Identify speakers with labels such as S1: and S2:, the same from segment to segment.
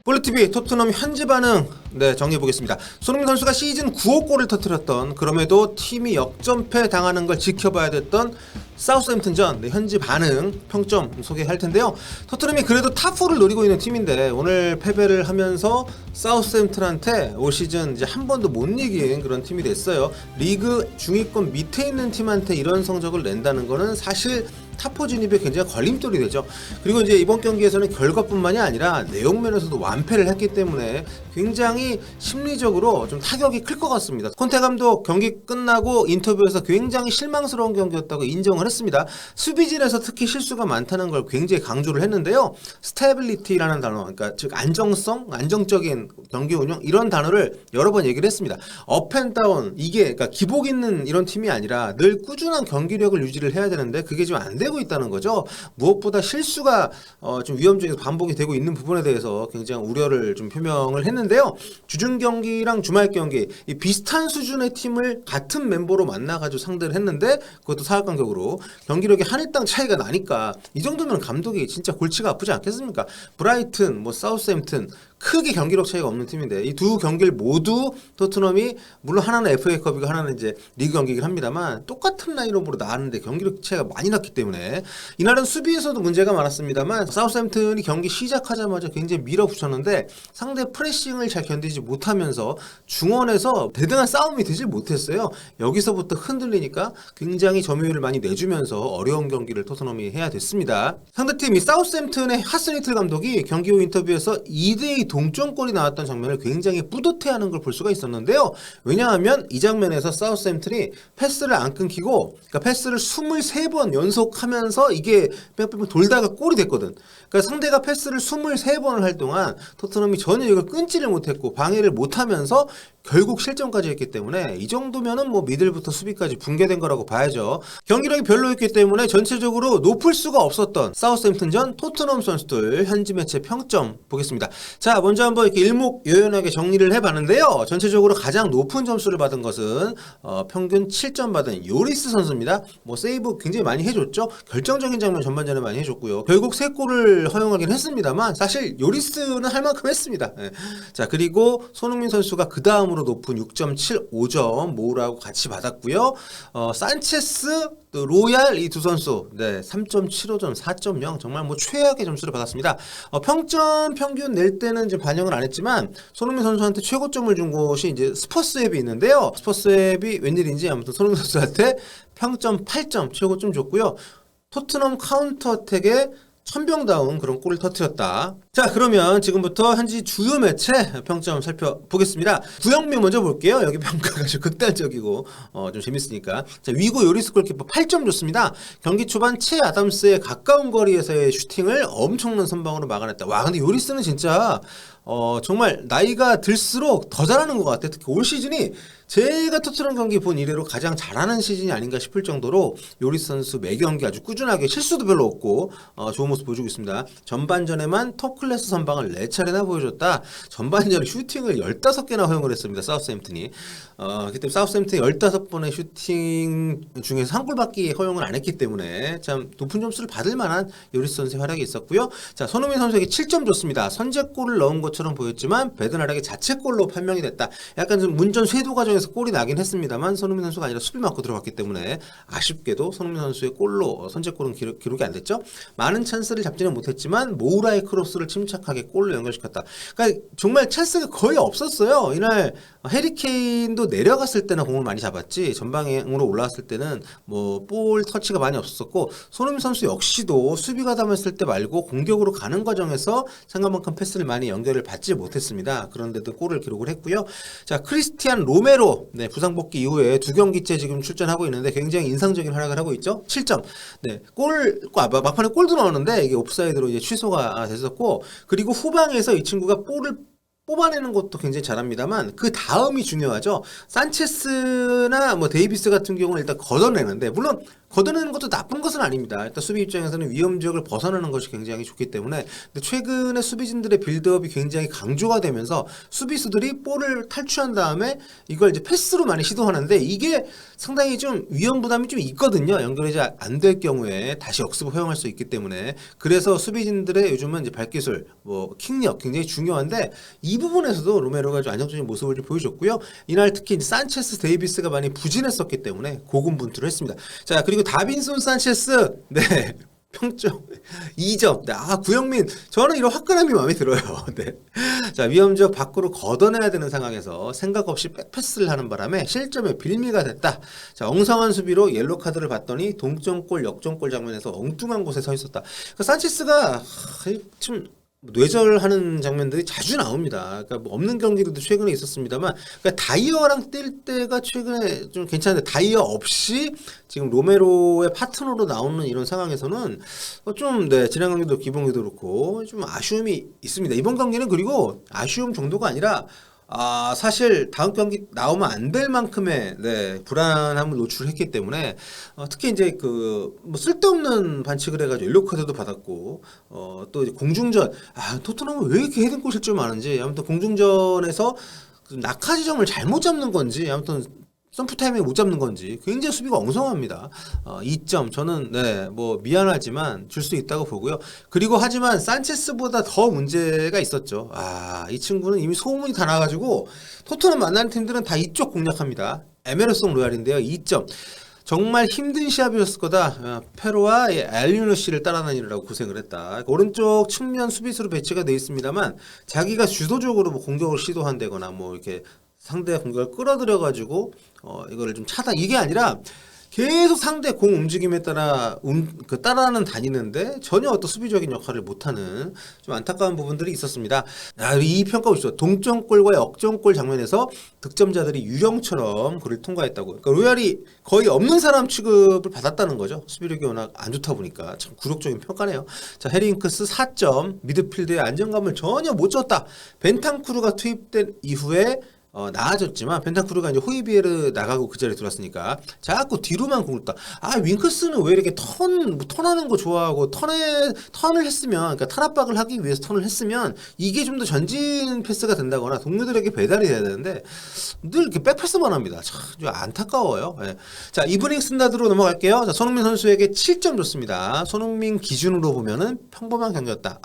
S1: 볼리TV 토트넘 현지 반응 정리해보겠습니다. 손흥민 선수가 시즌 9호 골을 터뜨렸던, 그럼에도 팀이 역전패 당하는 걸 지켜봐야 됐던 사우스햄튼전 현지 반응 평점 소개할 텐데요. 토트넘이 그래도 탑4를 노리고 있는 팀인데 오늘 패배를 하면서 사우스햄튼한테 올 시즌 이제 한 번도 못 이긴 그런 팀이 됐어요. 리그 중위권 밑에 있는 팀한테 이런 성적을 낸다는 거는 사실 탑4 진입에 굉장히 걸림돌이 되죠. 그리고 이제 이번 경기에서는 결과뿐만이 아니라 내용 면에서도 완패를 했기 때문에 굉장히 심리적으로 좀 타격이 클 것 같습니다. 콘테 감독 경기 끝나고 인터뷰에서 굉장히 실망스러운 경기였다고 인정을 했습니다. 수비진에서 특히 실수가 많다는 걸 굉장히 강조를 했는데요. 스테빌리티라는 단어, 그러니까 즉 안정성, 안정적인 경기 운영, 이런 단어를 여러 번 얘기를 했습니다. 업앤다운, 이게 그러니까 기복 있는 이런 팀이 아니라 늘 꾸준한 경기력을 유지를 해야 되는데 그게 지금 안 되고 있다는 거죠. 무엇보다 실수가 좀 위험적인 반복이 되고 있는 부분에 대해서 굉장히 우려를 좀 표명을 했는데요. 주중 경기랑 주말 경기 이 비슷한 수준의 팀을 같은 멤버로 만나가지고 상대를 했는데 그것도 사활간격으로 경기력이 한 일 당 차이가 나니까 이 정도면 감독이 진짜 골치가 아프지 않겠습니까? 브라이튼, 사우스햄튼 크게 경기력 차이가 없는 팀인데 이 두 경기를 모두 토트넘이, 물론 하나는 FA컵이고 하나는 이제 리그 경기이긴 합니다만, 똑같은 라인업으로 나왔는데 경기력 차이가 많이 났기 때문에 이날은 수비에서도 문제가 많았습니다만 사우스햄튼이 경기 시작하자마자 굉장히 밀어붙였는데 상대 프레싱을 잘 견디지 못하면서 중원에서 대등한 싸움이 되지 못했어요. 여기서부터 흔들리니까 굉장히 점유율을 많이 내주면서 어려운 경기를 토트넘이 해야 됐습니다. 상대팀 이 사우스햄튼의 하스니틀 감독이 경기 후 인터뷰에서 2대2 동점골이 나왔던 장면을 굉장히 뿌듯해하는 걸 볼 수가 있었는데요. 왜냐하면 이 장면에서 사우스햄튼이 패스를 안 끊기고, 그러니까 패스를 23번 연속하면서 이게 뺑뺑뺑 돌다가 골이 됐거든. 그러니까 상대가 패스를 23번을 할 동안 토트넘이 전혀 이걸 끊지를 못했고 방해를 못하면서 결국 실점까지 했기 때문에 이 정도면은 미들부터 수비까지 붕괴된 거라고 봐야죠. 경기력이 별로였기 때문에 전체적으로 높을 수가 없었던 사우스햄튼전 토트넘 선수들 현지 매체 평점 보겠습니다. 자, 먼저 한번 이렇게 일목요연하게 정리를 해봤는데요. 전체적으로 가장 높은 점수를 받은 것은 평균 7점 받은 요리스 선수입니다. 세이브 굉장히 많이 해줬죠. 결정적인 장면 전반전에 많이 해줬고요. 결국 3골을 허용하긴 했습니다만 사실 요리스는 할 만큼 했습니다. 네. 자, 그리고 손흥민 선수가 그 다음으로 높은 6.75점 모우라고 같이 받았고요. 산체스, 또 로얄, 이 두 선수 3.75점, 4.0 정말 최악의 점수를 받았습니다. 평점 평균 낼 때는 이제 반영을 안 했지만 손흥민 선수한테 최고점을 준 곳이 이제 스퍼스 앱이 있는데요. 스퍼스 앱이 웬일인지 아무튼 손흥민 선수한테 평점 8점 최고점 줬고요. 토트넘 카운터 어택에 천병다운 그런 골을 터뜨렸다. 자, 그러면 지금부터 현지 주요 매체 평점 살펴보겠습니다. 구영민 먼저 볼게요. 여기 평가가 좀 극단적이고 좀 재밌으니까. 자, 위고 요리스 골키퍼 8점 줬습니다. 경기 초반 채 아담스의 가까운 거리에서의 슈팅을 엄청난 선방으로 막아냈다. 와, 근데 요리스는 진짜 정말 나이가 들수록 더 잘하는 것 같아요. 특히 올 시즌이 제가 토트넘 경기 본 이래로 가장 잘하는 시즌이 아닌가 싶을 정도로 요리스 선수 매 경기 아주 꾸준하게 실수도 별로 없고 좋은 모습 보여주고 있습니다. 전반전에만 톱 클래스 선방을 4차례나 보여줬다. 전반전에 슈팅을 15개나 허용을 했습니다. 사우스햄튼이. 그때 사우스햄튼이 15번의 슈팅 중에서 한 골밖에 허용을 안 했기 때문에 참 높은 점수를 받을 만한 요리스 선수의 활약이 있었고요. 자, 손흥민 선수에게 7점 줬습니다. 선제골을 넣은 것처럼 보였지만 베드나락의 자책골로 판명이 됐다. 약간 좀 문전 쇄도 과정에서 골이 나긴 했습니다만 손흥민 선수가 아니라 수비 맞고 들어갔기 때문에 아쉽게도 손흥민 선수의 골로 선제골은 기록이 안 됐죠. 많은 찬스를 잡지는 못했지만 모우라의 크로스를 침착하게 골로 연결시켰다. 그러니까 정말 찬스가 거의 없었어요. 이날 해리케인도 내려갔을 때는 공을 많이 잡았지 전방으로 올라왔을 때는 볼 터치가 많이 없었고, 손흥민 선수 역시도 수비 가담했을 때 말고 공격으로 가는 과정에서 생각만큼 패스를 많이 연결을 받지 못했습니다. 그런데도 골을 기록을 했고요. 자, 크리스티안 로메로 부상 복귀 이후에 2경기째 지금 출전하고 있는데 굉장히 인상적인 활약을 하고 있죠. 7점. 막판에 골도 넣었는데 이게 옵사이드로 이제 취소가 됐었고, 그리고 후방에서 이 친구가 볼을 뽑아내는 것도 굉장히 잘합니다만 그 다음이 중요하죠. 산체스나 뭐 데이비스 같은 경우는 일단 걷어내는데, 물론 걷어내는 것도 나쁜 것은 아닙니다. 일단 수비 입장에서는 위험 지역을 벗어나는 것이 굉장히 좋기 때문에. 근데 최근에 수비진들의 빌드업이 굉장히 강조가 되면서 수비수들이 볼을 탈취한 다음에 이걸 이제 패스로 많이 시도하는데, 이게 상당히 좀 위험 부담이 좀 있거든요. 연결이 안 될 경우에 다시 역습을 허용할 수 있기 때문에. 그래서 수비진들의 요즘은 이제 발기술, 뭐 킥력 굉장히 중요한데, 이 부분에서도 로메로가 좀 안정적인 모습을 좀 보여줬고요. 이날 특히 이제 산체스, 데이비스가 많이 부진했었기 때문에 고군분투를 했습니다. 자, 그리고 다빈손 산체스, 네. 평점 2점. 네, 구영민, 저는 이런 화끈함이 마음에 들어요. 네. 자, 위험지역 밖으로 걷어내야 되는 상황에서 생각 없이 백패스를 하는 바람에 실점의 빌미가 됐다. 자, 엉성한 수비로 옐로 카드를 봤더니 동점골, 역전골 장면에서 엉뚱한 곳에 서 있었다. 그러니까 산체스가 좀 뇌절하는 장면들이 자주 나옵니다. 그러니까 뭐 없는 경기도 최근에 있었습니다만, 그러니까 다이어랑 뛸 때가 최근에 좀 괜찮은데, 다이어 없이 지금 로메로의 파트너로 나오는 이런 상황에서는 좀, 네, 지난 경기도 기본기도 그렇고 좀 아쉬움이 있습니다. 이번 경기는 그리고 아쉬움 정도가 아니라 사실 다음 경기 나오면 안 될 만큼의, 네, 불안함을 노출했기 때문에 특히 이제 뭐 쓸데없는 반칙을 해가지고 옐로 카드도 받았고, 또 이제 공중전, 토트넘은 왜 이렇게 헤딩골 실점 많은지, 아무튼 공중전에서 그 낙하 지점을 잘못 잡는 건지, 아무튼 점프 타이밍 못 잡는 건지 굉장히 수비가 엉성합니다. 2점, 저는 네, 뭐 미안하지만 줄 수 있다고 보고요. 그리고 하지만 산체스보다 더 문제가 있었죠. 이 친구는 이미 소문이 다 나가지고 토트넘 만나는 팀들은 다 이쪽 공략합니다. 에메르송 로얄인데요. 2점. 정말 힘든 시합이었을 거다. 페로와 엘리누시를 따라다니느라고 고생을 했다. 오른쪽 측면 수비수로 배치가 되어 있습니다만, 자기가 주도적으로 뭐 공격을 시도한다거나 뭐 이렇게 상대 공격을 끌어들여가지고 이거를 좀 차단, 이게 아니라 계속 상대 공 움직임에 따라 따라는 다니는데 전혀 어떤 수비적인 역할을 못하는 좀 안타까운 부분들이 있었습니다. 이 평가 보시죠. 동점골과 역전골 장면에서 득점자들이 유령처럼 그를 통과했다고. 그러니까 로얄이 거의 없는 사람 취급을 받았다는 거죠. 수비력이 워낙 안 좋다 보니까 참 굴욕적인 평가네요. 자, 해리 윙크스 4점. 미드필드의 안정감을 전혀 못 줬다. 벤탄쿠르가 투입된 이후에 나아졌지만, 벤탄쿠르가 이제 호이비에르 나가고 그 자리에 들어왔으니까 자꾸 뒤로만 공을 다. 윙크스는 왜 이렇게 턴하는 거 좋아하고, 턴을 했으면, 그러니까 탄압박을 하기 위해서 턴을 했으면 이게 좀 더 전진 패스가 된다거나 동료들에게 배달이 돼야 되는데 늘 이렇게 백패스만 합니다. 참 좀 안타까워요. 네. 자, 이브닝 스탠다드로 넘어갈게요. 자, 손흥민 선수에게 7점 줬습니다. 손흥민 기준으로 보면은 평범한 경기였다.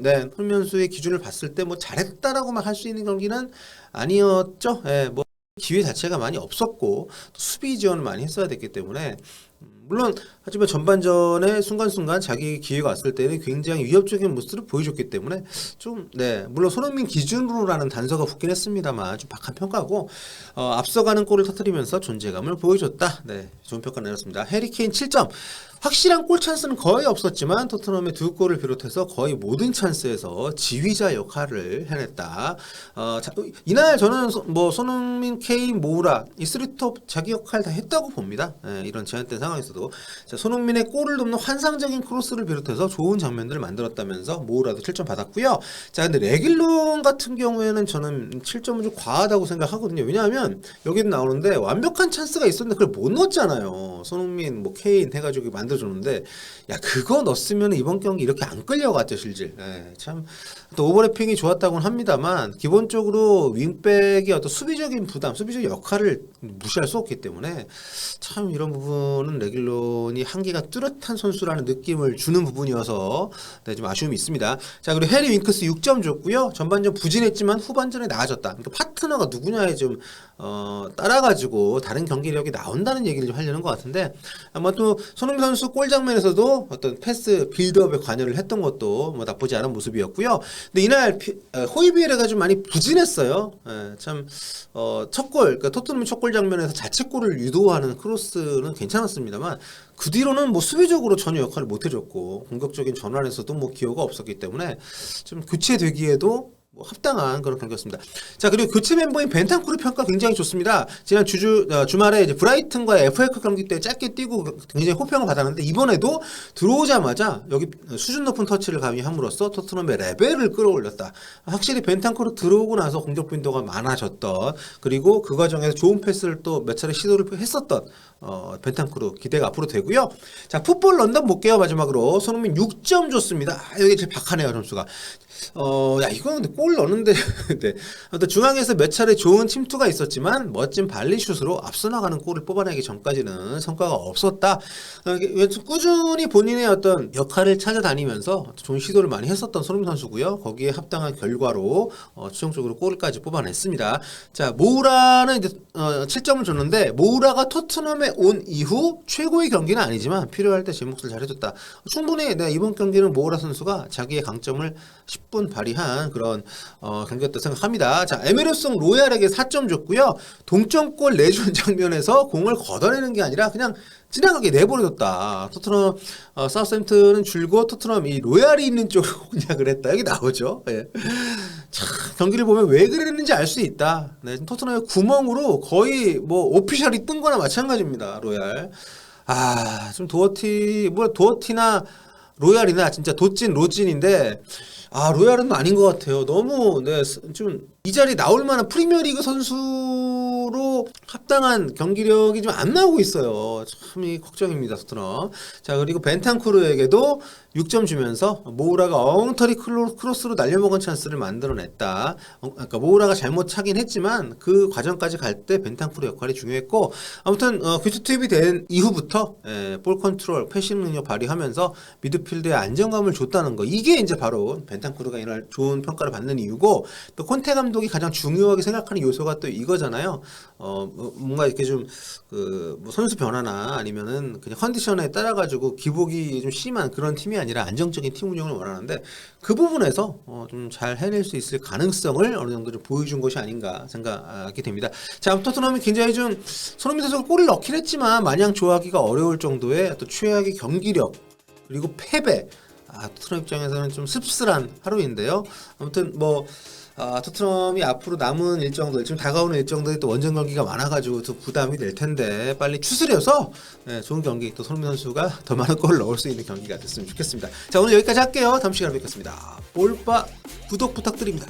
S1: 네, 손흥민 선수의 기준을 봤을 때 뭐 잘했다라고만 할 수 있는 경기는 아니었죠. 예, 뭐 기회 자체가 많이 없었고 또 수비 지원을 많이 했어야 됐기 때문에, 물론 하지만 전반전에 순간순간 자기 기회가 왔을 때는 굉장히 위협적인 모습을 보여줬기 때문에 좀, 네, 물론 손흥민 기준으로라는 단서가 붙긴 했습니다만 좀 박한 평가고, 앞서가는 골을 터뜨리면서 존재감을 보여줬다. 네, 좋은 평가 내렸습니다. 해리 케인 7점. 확실한 골 찬스는 거의 없었지만 토트넘의 2골을 비롯해서 거의 모든 찬스에서 지휘자 역할을 해냈다. 이날 저는 손흥민, 케인, 모우라 이 쓰리톱 자기 역할 다 했다고 봅니다. 이런 제한된 상황에서도. 자, 손흥민의 골을 돕는 환상적인 크로스를 비롯해서 좋은 장면들을 만들었다면서 모우라도 7점 받았고요. 자, 근데 레길론 같은 경우에는 저는 7점은 좀 과하다고 생각하거든요. 왜냐하면 여기도 나오는데 완벽한 찬스가 있었는데 그걸 못 넣었잖아요. 손흥민, 뭐 케인 해가지고 만들어줬는데, 그거 넣었으면 이번 경기 이렇게 안 끌려갔죠, 실질. 참, 또 오버래핑이 좋았다고는 합니다만, 기본적으로 윙백의 어떤 수비적인 부담, 수비적인 역할을 무시할 수 없기 때문에, 참 이런 부분은 레길론이 한계가 뚜렷한 선수라는 느낌을 주는 부분이어서, 네, 좀 아쉬움이 있습니다. 자, 그리고 해리 윙크스 6점 줬고요. 전반전 부진했지만 후반전에 나아졌다. 그러니까 파트너가 누구냐에 좀 따라가지고 다른 경기력이 나온다는 얘기를 좀 하려는 것 같은데, 아마 또 손흥민 선수 골 장면에서도 어떤 패스 빌드업에 관여를 했던 것도 뭐 나쁘지 않은 모습이었고요. 근데 이날 호이비에르가 좀 많이 부진했어요. 참 첫 골, 그러니까 토트넘 첫 골 장면에서 자책골을 유도하는 크로스는 괜찮았습니다만, 그 뒤로는 뭐 수비적으로 전혀 역할을 못 해줬고 공격적인 전환에서도 뭐 기여가 없었기 때문에 좀 교체되기에도 뭐 합당한 그런 경기였습니다. 자, 그리고 교체 멤버인 벤탄쿠르 평가 굉장히 좋습니다. 지난 주말에 이제 브라이튼과 FA컵 경기 때 짧게 뛰고 굉장히 호평을 받았는데 이번에도 들어오자마자 여기 수준 높은 터치를 가미함으로써 토트넘의 레벨을 끌어올렸다. 확실히 벤탄쿠르 들어오고 나서 공격 빈도가 많아졌던, 그리고 그 과정에서 좋은 패스를 또 몇 차례 시도를 했었던 벤탄쿠르 기대가 앞으로 되고요. 자, 풋볼 런던 볼게요. 마지막으로 손흥민 6점 줬습니다. 여기 제일 박하네요, 점수가. 야, 이거는 근데 골 넣는데, 네. 중앙에서 몇 차례 좋은 침투가 있었지만, 멋진 발리슛으로 앞서 나가는 골을 뽑아내기 전까지는 성과가 없었다. 꾸준히 본인의 어떤 역할을 찾아다니면서 좋은 시도를 많이 했었던 손흥민 선수고요. 거기에 합당한 결과로, 최종적으로 골까지 뽑아냈습니다. 자, 모우라는 이제, 7점을 줬는데, 모우라가 토트넘에 온 이후 최고의 경기는 아니지만, 필요할 때 제 몫을 잘해줬다. 충분히, 이번 경기는 모우라 선수가 자기의 강점을 10분 발휘한 그런 경기였다고 생각합니다. 자, 에메르송 로얄에게 4점 줬고요. 동점골 내준 장면에서 공을 걷어내는 게 아니라 그냥 지나가게 내버려뒀다. 토트넘 사우스햄튼은 줄고 토트넘 이 로얄이 있는 쪽으로 공략을 했다. 여기 나오죠. 예. 참, 경기를 보면 왜 그랬는지 알 수 있다. 네, 토트넘의 구멍으로 거의 뭐 오피셜이 뜬 거나 마찬가지입니다. 로얄. 좀 도어티나 로얄이나 진짜 도찐 로찐인데, 로얄은 아닌 것 같아요. 너무, 좀, 이 자리 나올 만한 프리미어리그 선수로 합당한 경기력이 좀 안 나오고 있어요. 참 걱정입니다, 토트넘. 자, 그리고 벤탄쿠르에게도 6점 주면서 모우라가 엉터리 크로스로 날려먹은 찬스를 만들어냈다. 그러니까 모우라가 잘못 차긴 했지만 그 과정까지 갈 때 벤탄쿠르 역할이 중요했고, 아무튼 교체 투입이 된 이후부터 볼 컨트롤, 패싱 능력 발휘하면서 미드필드에 안정감을 줬다는 거, 이게 이제 바로 벤탄쿠르가 이날 좋은 평가를 받는 이유고, 또 콘테 감독이 가장 중요하게 생각하는 요소가 또 이거잖아요. 뭔가 이렇게 좀 뭐 선수 변화나 아니면은 그냥 컨디션에 따라 가지고 기복이 좀 심한 그런 팀이 아니라 안정적인 팀 운영을 원하는데, 그 부분에서 좀 잘 해낼 수 있을 가능성을 어느 정도 좀 보여준 것이 아닌가 생각이 됩니다. 자, 토트넘이 굉장히 좀 손흥민 선수가 골을 넣긴 했지만 마냥 좋아하기가 어려울 정도의 또 최악의 경기력 그리고 패배. 토트넘 입장에서는 좀 씁쓸한 하루인데요. 아무튼 뭐 토트넘이 앞으로 남은 일정들, 지금 다가오는 일정들이 또 원정 경기가 많아가지고 또 부담이 될 텐데 빨리 추스려서 좋은 경기, 또 손흥민 선수가 더 많은 골을 넣을 수 있는 경기가 됐으면 좋겠습니다. 자, 오늘 여기까지 할게요. 다음 시간에 뵙겠습니다. 볼바 구독 부탁드립니다.